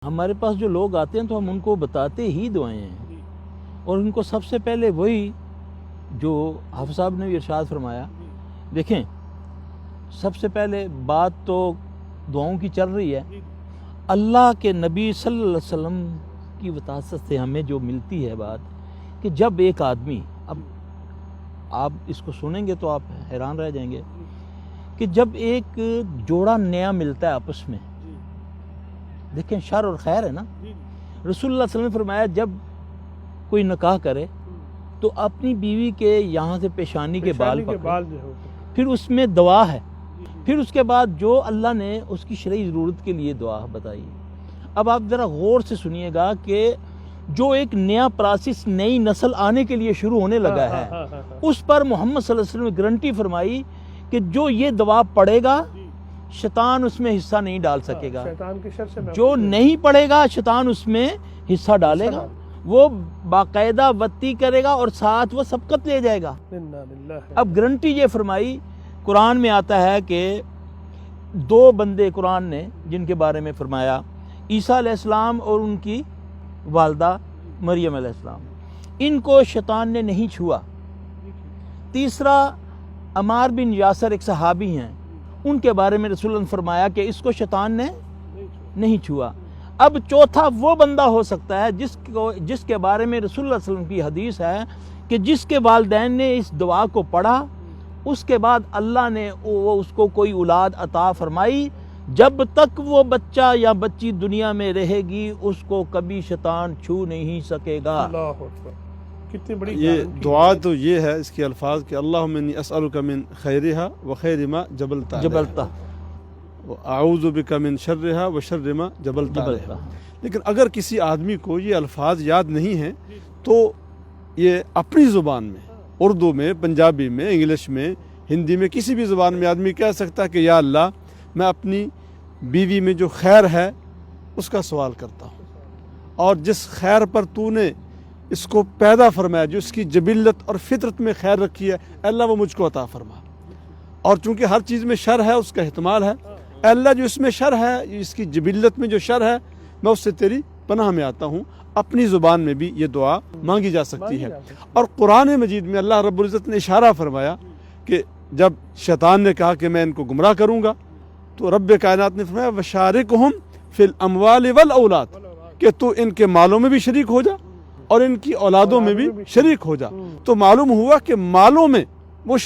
ہمارے پاس جو لوگ آتے ہیں تو ہم ان کو بتاتے ہی دعائیں ہیں، اور ان کو سب سے پہلے وہی جو حافظ صاحب نے بھی ارشاد فرمایا. دیکھیں، سب سے پہلے بات تو دعاؤں کی چل رہی ہے. اللہ کے نبی صلی اللہ علیہ وسلم کی وطاست سے ہمیں جو ملتی ہے بات کہ جب ایک آدمی، اب آپ اس کو سنیں گے تو آپ حیران رہ جائیں گے کہ جب ایک جوڑا نیا ملتا ہے آپس میں، دیکھیں شر اور خیر ہے نا. رسول اللہ صلی اللہ علیہ وسلم نے فرمایا جب کوئی نکاح کرے تو اپنی بیوی کے یہاں سے پیشانی کے بال پکڑے، پھر اس میں دعا ہے، پھر اس کے بعد جو اللہ نے اس کی شرعی ضرورت کے لیے دعا بتائی. اب آپ ذرا غور سے سنیے گا کہ جو ایک نیا پراسس، نئی نسل آنے کے لیے شروع ہونے لگا ہے، اس پر محمد صلی اللہ علیہ وسلم نے گارنٹی فرمائی کہ جو یہ دعا پڑھے گا شیطان اس میں حصہ نہیں ڈال سکے گا. جو نہیں پڑھے گا شیطان اس میں حصہ ڈالے گا، وہ باقاعدہ وتی کرے گا اور ساتھ وہ سبقت لے جائے گا. اب گارنٹی یہ فرمائی، قرآن میں آتا ہے کہ دو بندے قرآن نے جن کے بارے میں فرمایا، عیسیٰ علیہ السلام اور ان کی والدہ مریم علیہ السلام، ان کو شیطان نے نہیں چھوا. تیسرا عمار بن یاسر ایک صحابی ہیں، ان کے بارے میں رسول اللہ نے فرمایا کہ اس کو شیطان نے نہیں چھوا. اب چوتھا وہ بندہ ہو سکتا ہے جس کے بارے میں رسول اللہ صلی اللہ علیہ وسلم کی حدیث ہے کہ جس کے والدین نے اس دعا کو پڑھا، اس کے بعد اللہ نے اس کو کوئی اولاد عطا فرمائی، جب تک وہ بچہ یا بچی دنیا میں رہے گی اس کو کبھی شیطان چھو نہیں سکے گا. کتنی بڑی یہ دعا تو یہ ہے، اس کے الفاظ کہ اللہم انی اسألک من خیرہا وخیر ما جبلتا اعوذ بک من شرہا وشر ما جبلتا. لیکن اگر کسی آدمی کو یہ الفاظ یاد نہیں ہیں تو یہ اپنی زبان میں، اردو میں، پنجابی میں، انگلش میں، ہندی میں، کسی بھی زبان میں آدمی کہہ سکتا ہے کہ یا اللہ میں اپنی بیوی میں جو خیر ہے اس کا سوال کرتا ہوں، اور جس خیر پر تو نے اس کو پیدا فرمایا، جو اس کی جبلت اور فطرت میں خیر رکھی ہے، اے اللہ وہ مجھ کو عطا فرما. اور چونکہ ہر چیز میں شر ہے، اس کا احتمال ہے، اے اللہ جو اس میں شر ہے، اس کی جبلت میں جو شر ہے، میں اس سے تیری پناہ میں آتا ہوں. اپنی زبان میں بھی یہ دعا مانگی جا سکتی ہے. اور قرآن مجید میں اللہ رب العزت نے اشارہ فرمایا کہ جب شیطان نے کہا کہ میں ان کو گمراہ کروں گا، تو رب کائنات نے فرمایا وشارکہم فی الاموال والاولاد، کہ تو ان کے مالوں میں بھی شریک ہو جا اور ان کی اولادوں میں بھی شریک ہو جا. تو معلوم ہوا کہ مالوں میں وہ